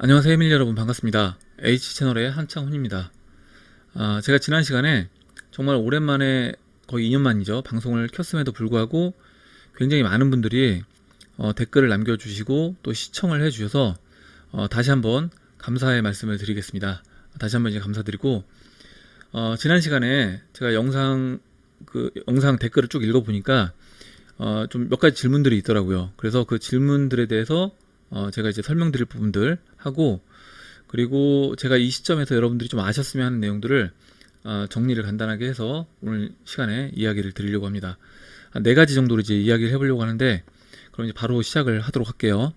안녕하세요, 에밀리 여러분. 반갑습니다. H채널의 한창훈입니다. 제가 지난 시간에 정말 오랜만에 거의 2년 만이죠. 방송을 켰음에도 불구하고 굉장히 많은 분들이 댓글을 남겨주시고 또 시청을 해주셔서 다시 한번 감사의 말씀을 드리겠습니다. 다시 한번 이제 감사드리고 지난 시간에 제가 영상 댓글을 쭉 읽어보니까 좀 몇 가지 질문들이 있더라고요. 그래서 그 질문들에 대해서 제가 이제 설명드릴 부분들 하고, 그리고 제가 이 시점에서 여러분들이 좀 아셨으면 하는 내용들을 정리를 간단하게 해서 오늘 시간에 이야기를 드리려고 합니다. 네 가지 정도로 이제 이야기를 해보려고 하는데, 그럼 이제 바로 시작을 하도록 할게요.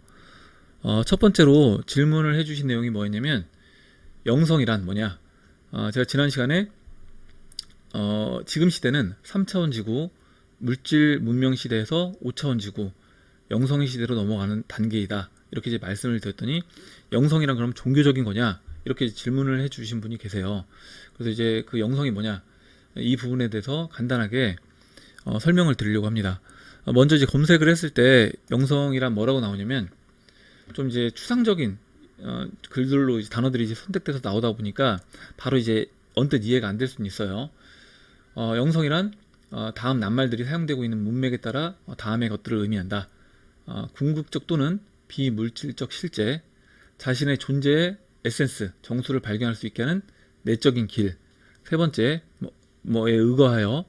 첫 번째로 질문을 해주신 내용이 뭐였냐면, 영성이란 뭐냐? 제가 지난 시간에 지금 시대는 3차원 지구, 물질 문명 시대에서 5차원 지구, 영성의 시대로 넘어가는 단계이다, 이렇게 이제 말씀을 드렸더니, 영성이란 그럼 종교적인 거냐, 이렇게 질문을 해주신 분이 계세요. 그래서 이제 그 영성이 뭐냐, 이 부분에 대해서 간단하게 설명을 드리려고 합니다. 먼저 이제 검색을 했을 때 영성이란 뭐라고 나오냐면, 좀 이제 추상적인 글들로 이제 단어들이 이제 선택돼서 나오다 보니까 바로 이제 언뜻 이해가 안 될 수는 있어요. 영성이란 다음 낱말들이 사용되고 있는 문맥에 따라 다음의 것들을 의미한다. 궁극적 또는 비물질적 실제, 자신의 존재의 에센스, 정수를 발견할 수 있게 하는 내적인 길. 세 번째, 뭐에 의거하여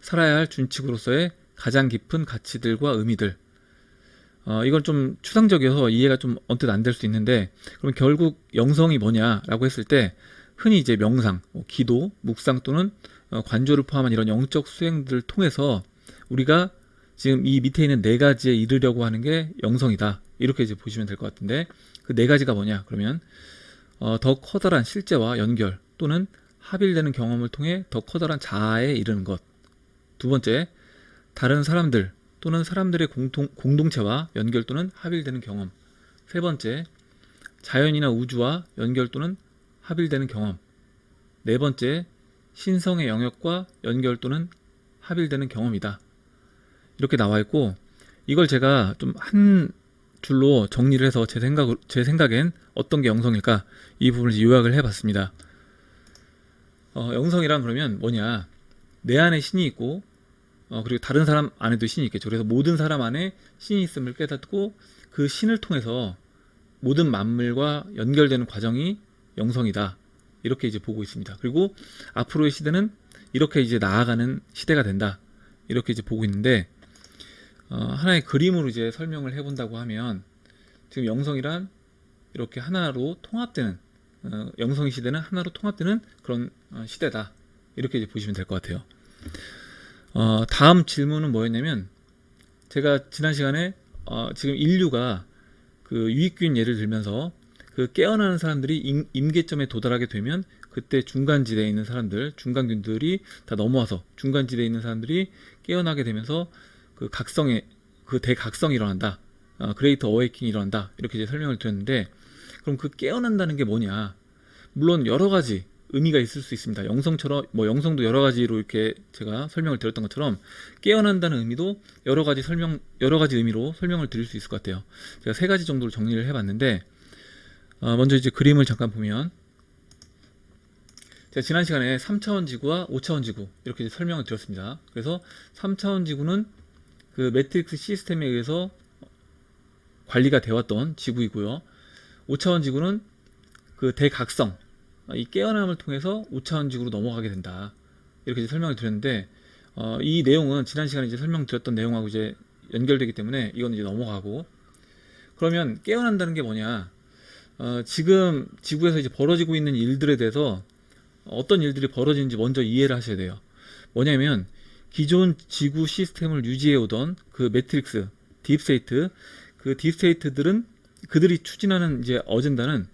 살아야 할 준칙으로서의 가장 깊은 가치들과 의미들. 이건 좀 추상적이어서 이해가 좀 언뜻 안 될 수 있는데, 그럼 결국 영성이 뭐냐라고 했을 때, 흔히 이제 명상, 기도, 묵상 또는 관조를 포함한 이런 영적 수행들을 통해서 우리가 지금 이 밑에 있는 네 가지에 이르려고 하는 게 영성이다, 이렇게 이제 보시면 될 것 같은데, 그 네 가지가 뭐냐 그러면 더 커다란 실제와 연결 또는 합일되는 경험을 통해 더 커다란 자아에 이르는 것. 두 번째, 다른 사람들 또는 사람들의 공동체와 연결 또는 합일되는 경험. 세 번째, 자연이나 우주와 연결 또는 합일되는 경험. 네 번째, 신성의 영역과 연결 또는 합일되는 경험이다, 이렇게 나와 있고, 이걸 제가 좀 한 줄로 정리를 해서 제 생각엔 어떤 게 영성일까, 이 부분을 요약을 해봤습니다. 영성이란 그러면 뭐냐, 내 안에 신이 있고 그리고 다른 사람 안에도 신이 있겠죠. 그래서 모든 사람 안에 신이 있음을 깨닫고 그 신을 통해서 모든 만물과 연결되는 과정이 영성이다, 이렇게 이제 보고 있습니다. 그리고 앞으로의 시대는 이렇게 이제 나아가는 시대가 된다, 이렇게 이제 보고 있는데, 하나의 그림으로 이제 설명을 해본다고 하면, 지금 영성이란 이렇게 하나로 통합되는, 영성의 시대는 하나로 통합되는 그런 시대다, 이렇게 이제 보시면 될 것 같아요. 다음 질문은 뭐였냐면, 제가 지난 시간에 지금 인류가 그 유익균 예를 들면서 그 깨어나는 사람들이 임계점에 도달하게 되면 그때 중간지대에 있는 사람들, 중간균들이 다 넘어와서 중간지대에 있는 사람들이 깨어나게 되면서 그 각성의 그 대각성이 일어난다, 그레이트 어웨이킹이 일어난다, 이렇게 이제 설명을 드렸는데, 그럼 그 깨어난다는 게 뭐냐? 물론 여러 가지 의미가 있을 수 있습니다. 영성처럼 영성도 여러 가지로 이렇게 제가 설명을 드렸던 것처럼 깨어난다는 의미도 여러 가지 의미로 설명을 드릴 수 있을 것 같아요. 제가 세 가지 정도로 정리를 해봤는데, 먼저 이제 그림을 잠깐 보면, 제가 지난 시간에 3차원 지구와 5차원 지구 이렇게 이제 설명을 드렸습니다. 그래서 3차원 지구는 그 매트릭스 시스템에 의해서 관리가 되었던 지구이고요. 5차원 지구는 그 대각성, 이 깨어남을 통해서 5차원 지구로 넘어가게 된다, 이렇게 이제 설명을 드렸는데, 이 내용은 지난 시간에 이제 설명드렸던 내용하고 이제 연결되기 때문에 이건 이제 넘어가고, 그러면 깨어난다는 게 뭐냐? 지금 지구에서 이제 벌어지고 있는 일들에 대해서 어떤 일들이 벌어지는지 먼저 이해를 하셔야 돼요. 뭐냐면, 기존 지구 시스템을 유지해 오던 그 매트릭스, 딥스테이트, 그 딥스테이트들은 그들이 추진하는 이제 어젠다는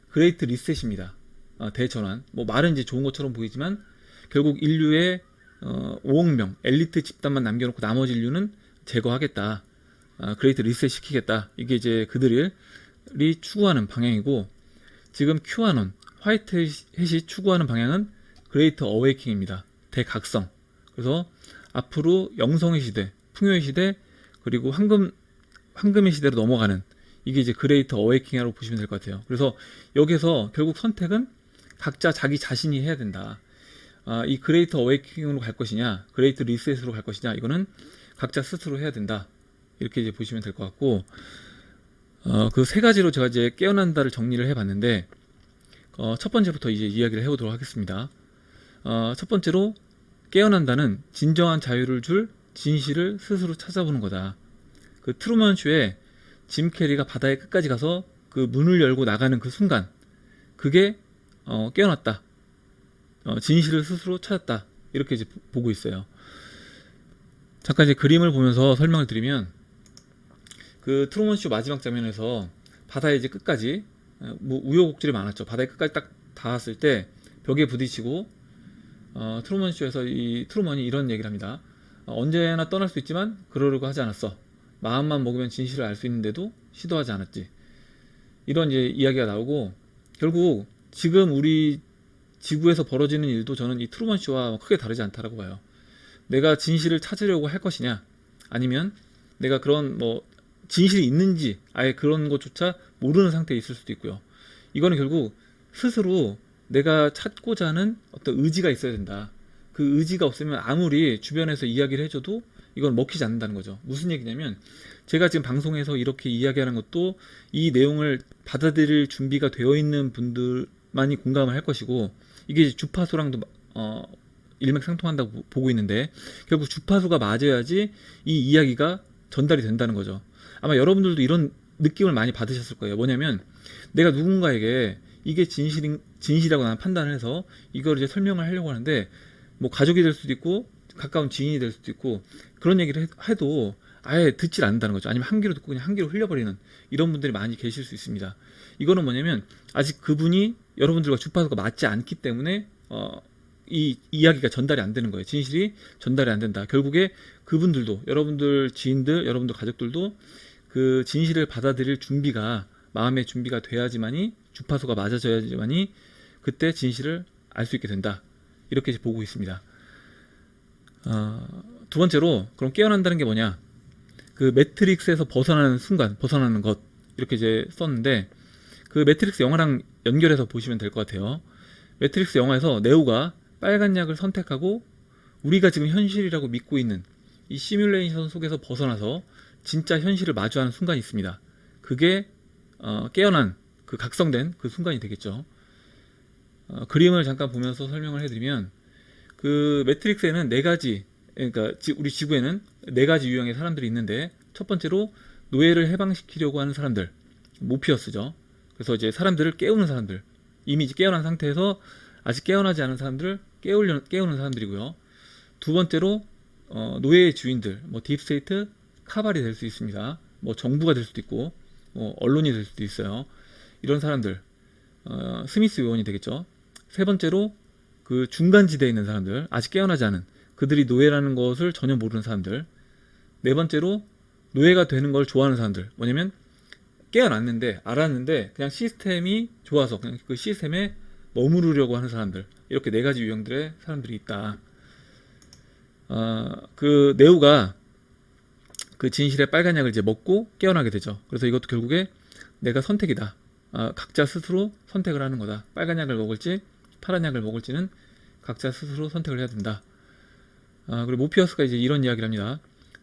그레이트 리셋입니다. 대전환. 말은 이제 좋은 것처럼 보이지만 결국 인류의 5억 명 엘리트 집단만 남겨놓고 나머지 인류는 제거하겠다, 그레이트 리셋 시키겠다, 이게 이제 그들이 추구하는 방향이고, 지금 큐아논, 화이트 햇이 추구하는 방향은 그레이트 어웨이킹입니다. 대각성. 그래서 앞으로 영성의 시대, 풍요의 시대, 그리고 황금의 시대로 넘어가는 이게 이제 그레이트 어웨이킹이라고 보시면 될 것 같아요. 그래서 여기서 결국 선택은 각자 자기 자신이 해야 된다. 이 그레이트 어웨이킹으로 갈 것이냐, 그레이트 리셋으로 갈 것이냐, 이거는 각자 스스로 해야 된다. 이렇게 이제 보시면 될 것 같고, 그 세 가지로 제가 이제 깨어난다를 정리를 해봤는데, 첫 번째부터 이제 이야기를 해보도록 하겠습니다. 첫 번째로 깨어난다는 진정한 자유를 줄 진실을 스스로 찾아보는 거다. 그 트루먼 쇼에 짐 캐리가 바다의 끝까지 가서 그 문을 열고 나가는 그 순간, 그게 깨어났다. 진실을 스스로 찾았다. 이렇게 이제 보고 있어요. 잠깐 이제 그림을 보면서 설명을 드리면, 그 트루먼 쇼 마지막 장면에서 바다의 이제 끝까지 뭐 우여곡절이 많았죠. 바다의 끝까지 딱 닿았을 때 벽에 부딪히고, 트루먼 쇼에서 이 트루먼이 이런 얘기를 합니다. 언제나 떠날 수 있지만 그러려고 하지 않았어. 마음만 먹으면 진실을 알 수 있는데도 시도하지 않았지. 이런 이제 이야기가 나오고, 결국 지금 우리 지구에서 벌어지는 일도 저는 이 트루먼 쇼와 크게 다르지 않다라고 봐요. 내가 진실을 찾으려고 할 것이냐, 아니면 내가 그런 뭐 진실이 있는지 아예 그런 것조차 모르는 상태에 있을 수도 있고요. 이거는 결국 스스로 내가 찾고자 하는 어떤 의지가 있어야 된다. 그 의지가 없으면 아무리 주변에서 이야기를 해줘도 이건 먹히지 않는다는 거죠. 무슨 얘기냐면, 제가 지금 방송에서 이렇게 이야기하는 것도 이 내용을 받아들일 준비가 되어 있는 분들만이 공감을 할 것이고, 이게 주파수랑도 일맥상통한다고 보고 있는데, 결국 주파수가 맞아야지 이 이야기가 전달이 된다는 거죠. 아마 여러분들도 이런 느낌을 많이 받으셨을 거예요. 뭐냐면, 내가 누군가에게 이게 진실이라고 나는 판단을 해서 이걸 이제 설명을 하려고 하는데, 뭐 가족이 될 수도 있고 가까운 지인이 될 수도 있고, 그런 얘기를 해도 아예 듣질 않는다는 거죠. 아니면 한 귀로 듣고 그냥 한 귀로 흘려버리는 이런 분들이 많이 계실 수 있습니다. 이거는 뭐냐면, 아직 그분이 여러분들과 주파수가 맞지 않기 때문에 이 이야기가 전달이 안 되는 거예요. 진실이 전달이 안 된다. 결국에 그분들도, 여러분들 지인들, 여러분들 가족들도 그 진실을 받아들일 준비가, 마음의 준비가 돼야지만이, 주파수가 맞아져야지만이 그때 진실을 알 수 있게 된다. 이렇게 이제 보고 있습니다. 두 번째로, 그럼 깨어난다는 게 뭐냐? 그 매트릭스에서 벗어나는 순간, 벗어나는 것, 이렇게 이제 썼는데, 그 매트릭스 영화랑 연결해서 보시면 될 것 같아요. 매트릭스 영화에서 네오가 빨간 약을 선택하고 우리가 지금 현실이라고 믿고 있는 이 시뮬레이션 속에서 벗어나서 진짜 현실을 마주하는 순간이 있습니다. 그게 깨어난, 그 각성된 그 순간이 되겠죠. 그림을 잠깐 보면서 설명을 해드리면, 그 매트릭스에는 네 가지, 그러니까 우리 지구에는 네 가지 유형의 사람들이 있는데, 첫 번째로 노예를 해방시키려고 하는 사람들, 모피어스죠. 그래서 이제 사람들을 깨우는 사람들, 이미 깨어난 상태에서 아직 깨어나지 않은 사람들을 깨우는 사람들이고요. 두 번째로 노예의 주인들, 뭐 딥스테이트, 카발이 될 수 있습니다. 뭐 정부가 될 수도 있고, 뭐 언론이 될 수도 있어요. 이런 사람들, 스미스 요원이 되겠죠. 세 번째로 그 중간지대에 있는 사람들, 아직 깨어나지 않은, 그들이 노예라는 것을 전혀 모르는 사람들. 네 번째로 노예가 되는 걸 좋아하는 사람들, 뭐냐면 깨어났는데, 알았는데 그냥 시스템이 좋아서 그냥 그 시스템에 머무르려고 하는 사람들. 이렇게 네 가지 유형들의 사람들이 있다. 그 네오가 그 진실의 빨간 약을 이제 먹고 깨어나게 되죠. 그래서 이것도 결국에 내가 선택이다. 각자 스스로 선택을 하는 거다. 빨간 약을 먹을지 파란 약을 먹을지는 각자 스스로 선택을 해야 된다. 그리고 모피어스가 이제 이런 이야기를 합니다.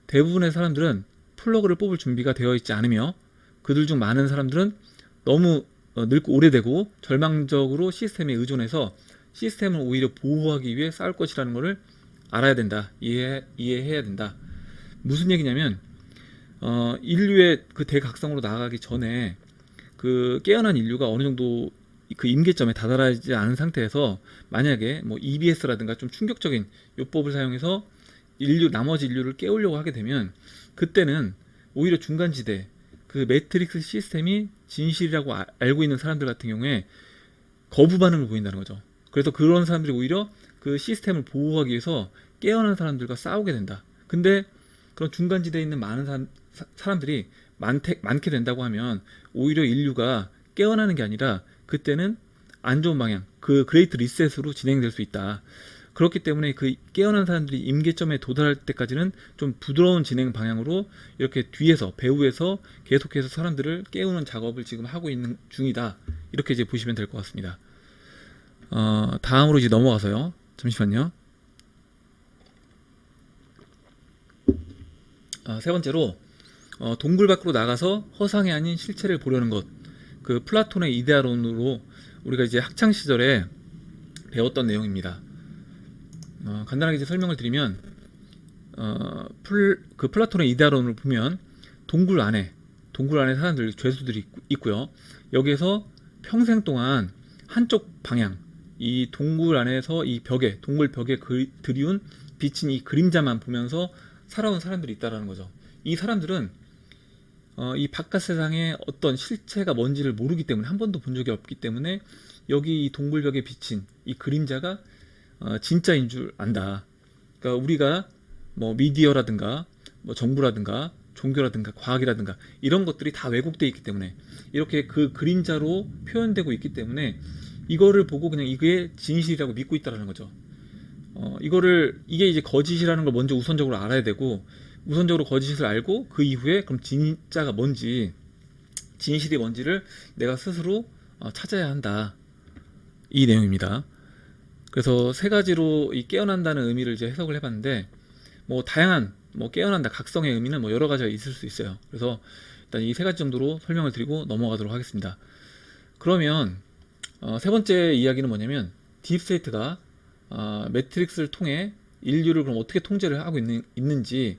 대부분의 사람들은 플러그를 뽑을 준비가 되어 있지 않으며, 그들 중 많은 사람들은 너무 늙고 오래되고 절망적으로 시스템에 의존해서 시스템을 오히려 보호하기 위해 싸울 것이라는 것을 알아야 된다. 이해해야 된다. 무슨 얘기냐면, 인류의 그 대각성으로 나아가기 전에 그 깨어난 인류가 어느 정도 그 임계점에 다다르지 않은 상태에서, 만약에 뭐 EBS라든가 좀 충격적인 요법을 사용해서 나머지 인류를 깨우려고 하게 되면, 그때는 오히려 중간지대, 그 매트릭스 시스템이 진실이라고 알고 있는 사람들 같은 경우에 거부 반응을 보인다는 거죠. 그래서 그런 사람들이 오히려 그 시스템을 보호하기 위해서 깨어난 사람들과 싸우게 된다. 근데 그런 중간지대에 있는 많은 사람들이 많게 된다고 하면, 오히려 인류가 깨어나는 게 아니라 그때는 안 좋은 방향, 그 그레이트 리셋으로 진행될 수 있다. 그렇기 때문에 그 깨어난 사람들이 임계점에 도달할 때까지는 좀 부드러운 진행 방향으로 이렇게 뒤에서 배후에서 계속해서 사람들을 깨우는 작업을 지금 하고 있는 중이다. 이렇게 이제 보시면 될 것 같습니다. 다음으로 이제 넘어가서요. 잠시만요. 세 번째로 동굴 밖으로 나가서 허상이 아닌 실체를 보려는 것. 그 플라톤의 이데아론으로 우리가 이제 학창 시절에 배웠던 내용입니다. 간단하게 이제 설명을 드리면 그 플라톤의 이데아론을 보면 동굴 안에 사람들 죄수들이 있고요. 여기에서 평생 동안 한쪽 방향, 이 동굴 안에서 이 벽에 동굴 벽에 드리운 비친 이 그림자만 보면서 살아온 사람들이 있다라는 거죠. 이 사람들은 이 바깥 세상에 어떤 실체가 뭔지를 모르기 때문에, 한 번도 본 적이 없기 때문에 여기 이 동굴벽에 비친 이 그림자가 진짜인 줄 안다. 그러니까 우리가 뭐 미디어라든가 뭐 정부라든가 종교라든가 과학이라든가 이런 것들이 다 왜곡되어 있기 때문에, 이렇게 그 그림자로 표현되고 있기 때문에 이거를 보고 그냥 이게 진실이라고 믿고 있다라는 거죠. 이게 이제 거짓이라는 걸 먼저 우선적으로 알아야 되고, 우선적으로 거짓을 알고 그 이후에 그럼 진짜가 뭔지, 진실이 뭔지를 내가 스스로 찾아야 한다. 이 내용입니다. 그래서 세 가지로 이 깨어난다는 의미를 이제 해석을 해봤는데, 뭐 다양한 깨어난다 각성의 의미는 뭐 여러 가지가 있을 수 있어요. 그래서 일단 이 세 가지 정도로 설명을 드리고 넘어가도록 하겠습니다. 그러면 세 번째 이야기는 뭐냐면, 딥스테이트가 매트릭스를 통해 인류를 그럼 어떻게 통제를 하고 있는지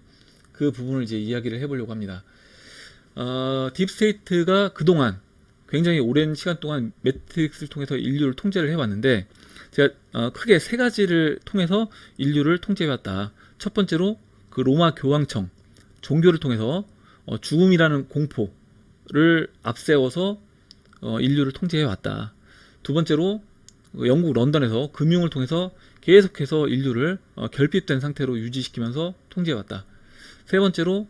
그 부분을 이제 이야기를 해보려고 합니다. 딥스테이트가 그동안 굉장히 오랜 시간 동안 매트릭스를 통해서 인류를 통제를 해왔는데, 제가 크게 세 가지를 통해서 인류를 통제해왔다. 첫 번째로 그 로마 교황청, 종교를 통해서 죽음이라는 공포를 앞세워서 인류를 통제해왔다. 두 번째로 영국 런던에서 금융을 통해서 계속해서 인류를 결핍된 상태로 유지시키면서 통제해왔다. 세 번째로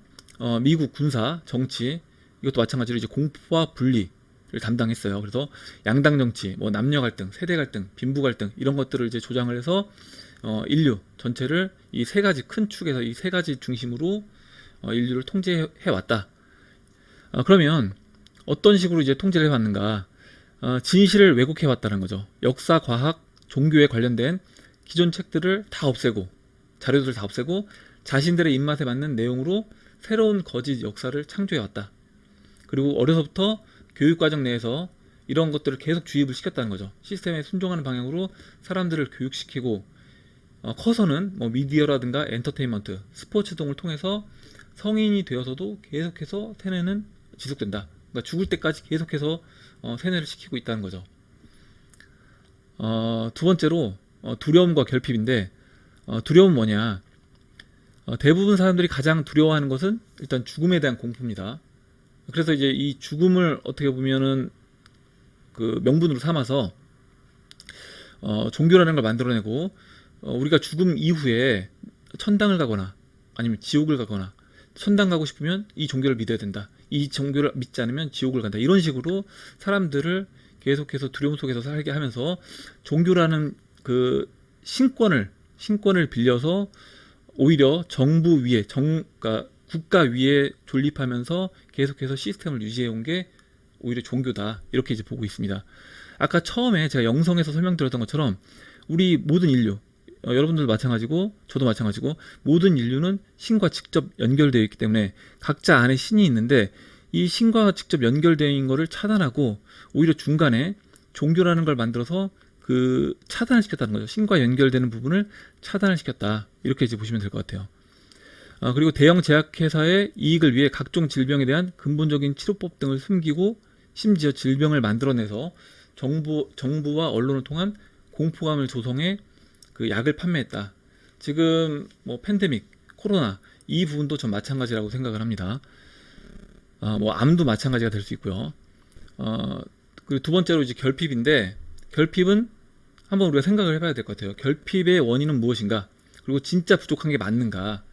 미국 군사, 정치, 이것도 마찬가지로 이제 공포와 분리를 담당했어요. 그래서 양당 정치, 뭐 남녀 갈등, 세대 갈등, 빈부 갈등 이런 것들을 이제 조장을 해서 인류 전체를 이 세 가지 큰 축에서 이 세 가지 중심으로 인류를 통제해 왔다. 그러면 어떤 식으로 이제 통제를 해왔는가? 진실을 왜곡해 왔다는 거죠. 역사, 과학, 종교에 관련된 기존 책들을 다 없애고, 자료들을 다 없애고 자신들의 입맛에 맞는 내용으로 새로운 거짓 역사를 창조해 왔다. 그리고 어려서부터 교육과정 내에서 이런 것들을 계속 주입을 시켰다는 거죠. 시스템에 순종하는 방향으로 사람들을 교육시키고, 커서는 뭐 미디어라든가 엔터테인먼트, 스포츠 등을 통해서 성인이 되어서도 계속해서 세뇌는 지속된다. 그러니까 죽을 때까지 계속해서 세뇌를 시키고 있다는 거죠. 두 번째로 두려움과 결핍인데, 두려움은 뭐냐? 대부분 사람들이 가장 두려워하는 것은 일단 죽음에 대한 공포입니다. 그래서 이제 이 죽음을 어떻게 보면은 그 명분으로 삼아서 종교라는 걸 만들어내고, 우리가 죽음 이후에 천당을 가거나 아니면 지옥을 가거나, 천당 가고 싶으면 이 종교를 믿어야 된다, 이 종교를 믿지 않으면 지옥을 간다, 이런 식으로 사람들을 계속해서 두려움 속에서 살게 하면서 종교라는 그 신권을 빌려서 오히려 정부 위에 그러니까 국가 위에 존립하면서 계속해서 시스템을 유지해 온 게 오히려 종교다, 이렇게 이제 보고 있습니다. 아까 처음에 제가 영성에서 설명드렸던 것처럼 우리 모든 인류, 여러분들도 마찬가지고 저도 마찬가지고 모든 인류는 신과 직접 연결되어 있기 때문에 각자 안에 신이 있는데, 이 신과 직접 연결되어 있는 거를 차단하고 오히려 중간에 종교라는 걸 만들어서 그 차단을 시켰다는 거죠. 신과 연결되는 부분을 차단을 시켰다, 이렇게 이제 보시면 될 것 같아요. 그리고 대형 제약회사의 이익을 위해 각종 질병에 대한 근본적인 치료법 등을 숨기고, 심지어 질병을 만들어내서 정부와 언론을 통한 공포감을 조성해 그 약을 판매했다. 지금 뭐 팬데믹, 코로나 이 부분도 전 마찬가지라고 생각을 합니다. 뭐 암도 마찬가지가 될 수 있고요. 그리고 두 번째로 이제 결핍인데, 결핍은 한번 우리가 생각을 해봐야 될 것 같아요. 결핍의 원인은 무엇인가? 그리고 진짜 부족한 게 맞는가?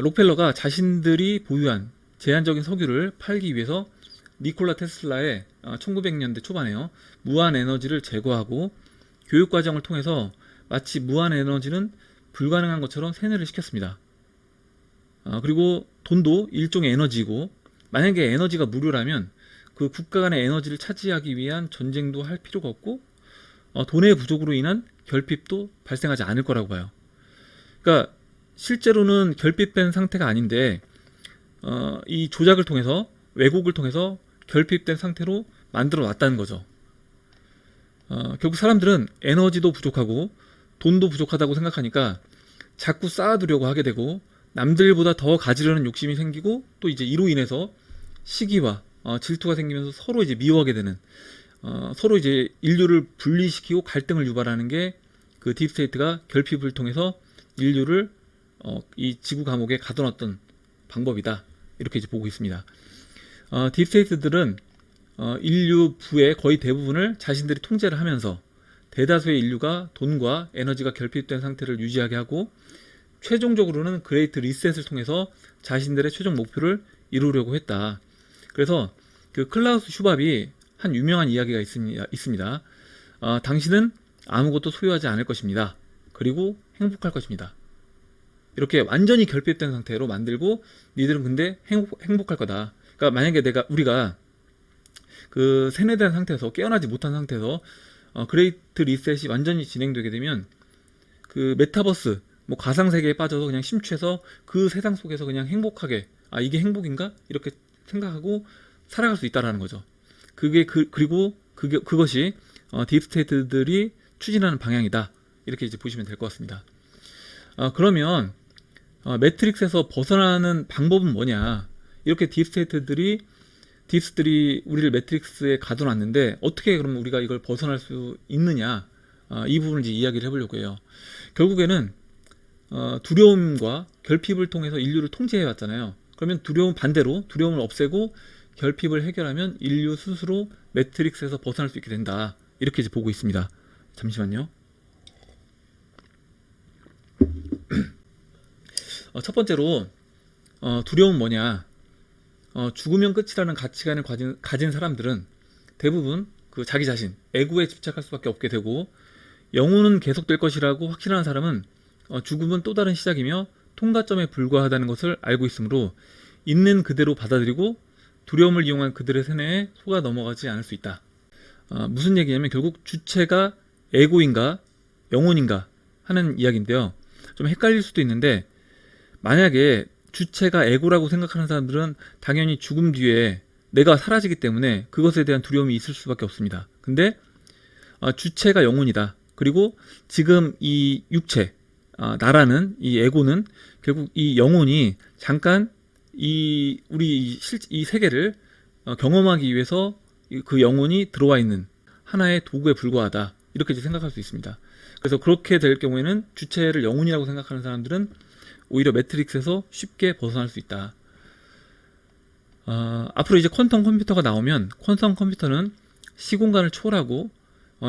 록펠러가 자신들이 보유한 제한적인 석유를 팔기 위해서 니콜라 테슬라의 1900년대 초반에요, 무한 에너지를 제거하고 교육과정을 통해서 마치 무한 에너지는 불가능한 것처럼 세뇌를 시켰습니다. 그리고 돈도 일종의 에너지이고, 만약에 에너지가 무료라면 그 국가 간의 에너지를 차지하기 위한 전쟁도 할 필요가 없고, 돈의 부족으로 인한 결핍도 발생하지 않을 거라고 봐요. 그러니까 실제로는 결핍된 상태가 아닌데 이 조작을 통해서, 왜곡을 통해서 결핍된 상태로 만들어 놨다는 거죠. 결국 사람들은 에너지도 부족하고 돈도 부족하다고 생각하니까 자꾸 쌓아두려고 하게 되고, 남들보다 더 가지려는 욕심이 생기고, 또 이제 이로 인해서 시기와 질투가 생기면서 서로 이제 미워하게 되는, 서로 이제 인류를 분리시키고 갈등을 유발하는 게 그 딥스테이트가 결핍을 통해서 인류를 이 지구 감옥에 가둬놨던 방법이다, 이렇게 이제 보고 있습니다. 딥스테이트들은 인류 부의 거의 대부분을 자신들이 통제를 하면서 대다수의 인류가 돈과 에너지가 결핍된 상태를 유지하게 하고, 최종적으로는 그레이트 리셋을 통해서 자신들의 최종 목표를 이루려고 했다. 그래서 그 클라우스 슈밥이 한 유명한 이야기가 있습니다. 당신은 아무것도 소유하지 않을 것입니다. 그리고 행복할 것입니다. 이렇게 완전히 결핍된 상태로 만들고, 니들은 근데 행복할 거다. 그러니까 만약에 우리가 그 세뇌된 상태에서, 깨어나지 못한 상태에서 그레이트 리셋이 완전히 진행되게 되면 그 메타버스, 뭐 가상세계에 빠져서 그냥 심취해서 그 세상 속에서 그냥 행복하게, 이게 행복인가? 이렇게 생각하고 살아갈 수 있다라는 거죠. 그리고 그것이 딥스테이트들이 추진하는 방향이다, 이렇게 이제 보시면 될 것 같습니다. 그러면 매트릭스에서 벗어나는 방법은 뭐냐? 이렇게 딥스들이 우리를 매트릭스에 가둬놨는데 어떻게 그럼 우리가 이걸 벗어날 수 있느냐? 이 부분을 이제 이야기를 해보려고 해요. 결국에는 두려움과 결핍을 통해서 인류를 통제해 왔잖아요. 그러면 반대로 두려움을 없애고 결핍을 해결하면 인류 스스로 매트릭스에서 벗어날 수 있게 된다, 이렇게 이제 보고 있습니다. 잠시만요. 첫 번째로 두려움은 뭐냐? 죽으면 끝이라는 가치관을 가진 사람들은 대부분 그 자기 자신, 에고에 집착할 수밖에 없게 되고, 영혼은 계속될 것이라고 확신하는 사람은 죽음은 또 다른 시작이며 통과점에 불과하다는 것을 알고 있으므로 있는 그대로 받아들이고 두려움을 이용한 그들의 세뇌에 속아 넘어가지 않을 수 있다. 무슨 얘기냐면 결국 주체가 에고인가 영혼인가 하는 이야기인데요. 좀 헷갈릴 수도 있는데, 만약에 주체가 에고라고 생각하는 사람들은 당연히 죽음 뒤에 내가 사라지기 때문에 그것에 대한 두려움이 있을 수밖에 없습니다. 근데 주체가 영혼이다. 그리고 지금 이 육체, 나라는 이 에고는 결국 이 영혼이 잠깐 우리 이 세계를 경험하기 위해서 그 영혼이 들어와 있는 하나의 도구에 불과하다, 이렇게 이제 생각할 수 있습니다. 그래서 그렇게 될 경우에는 주체를 영혼이라고 생각하는 사람들은 오히려 매트릭스에서 쉽게 벗어날 수 있다. 앞으로 이제 퀀텀 컴퓨터가 나오면 퀀텀 컴퓨터는 시공간을 초월하고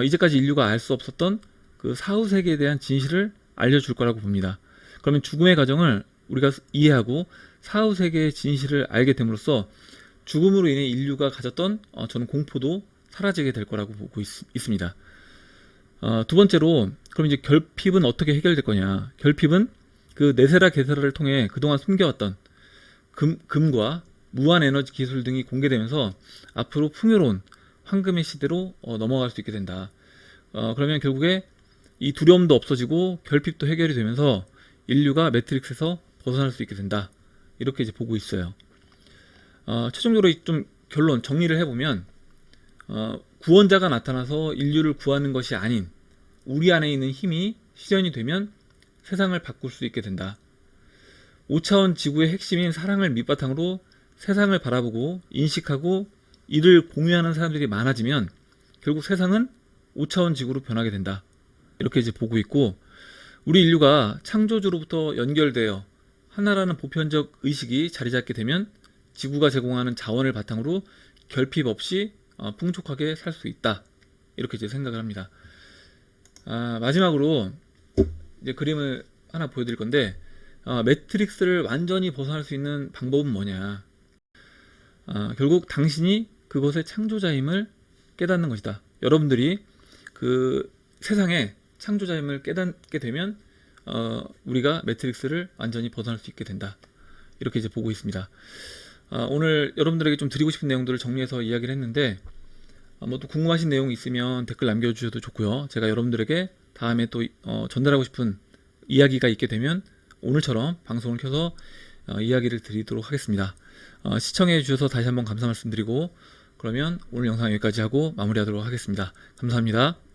이제까지 인류가 알 수 없었던 그 사후 세계에 대한 진실을 알려줄 거라고 봅니다. 그러면 죽음의 과정을 우리가 이해하고 사후 세계의 진실을 알게 됨으로써 죽음으로 인해 인류가 가졌던 저는 공포도 사라지게 될 거라고 보고 있습니다. 두 번째로, 그럼 이제 결핍은 어떻게 해결될 거냐? 결핍은 그 네세라 게세라를 통해 그동안 숨겨왔던 금과 무한 에너지 기술 등이 공개되면서 앞으로 풍요로운 황금의 시대로 넘어갈 수 있게 된다. 그러면 결국에 이 두려움도 없어지고 결핍도 해결이 되면서 인류가 매트릭스에서 벗어날 수 있게 된다, 이렇게 이제 보고 있어요. 최종적으로 좀 결론 정리를 해보면, 구원자가 나타나서 인류를 구하는 것이 아닌 우리 안에 있는 힘이 실현이 되면 세상을 바꿀 수 있게 된다. 5차원 지구의 핵심인 사랑을 밑바탕으로 세상을 바라보고 인식하고 이를 공유하는 사람들이 많아지면 결국 세상은 5차원 지구로 변하게 된다, 이렇게 이제 보고 있고, 우리 인류가 창조주로부터 연결되어 하나라는 보편적 의식이 자리 잡게 되면 지구가 제공하는 자원을 바탕으로 결핍 없이 풍족하게 살 수 있다, 이렇게 이제 생각을 합니다. 마지막으로 이제 그림을 하나 보여드릴 건데, 매트릭스를 완전히 벗어날 수 있는 방법은 뭐냐? 결국 당신이 그것의 창조자임을 깨닫는 것이다. 여러분들이 그 세상에 창조자임을 깨닫게 되면 우리가 매트릭스를 완전히 벗어날 수 있게 된다. 이렇게 이제 보고 있습니다. 오늘 여러분들에게 좀 드리고 싶은 내용들을 정리해서 이야기를 했는데 뭐 또 궁금하신 내용 있으면 댓글 남겨주셔도 좋고요. 제가 여러분들에게 다음에 또 전달하고 싶은 이야기가 있게 되면 오늘처럼 방송을 켜서 이야기를 드리도록 하겠습니다. 시청해 주셔서 다시 한번 감사 말씀드리고 그러면 오늘 영상 여기까지 하고 마무리하도록 하겠습니다. 감사합니다.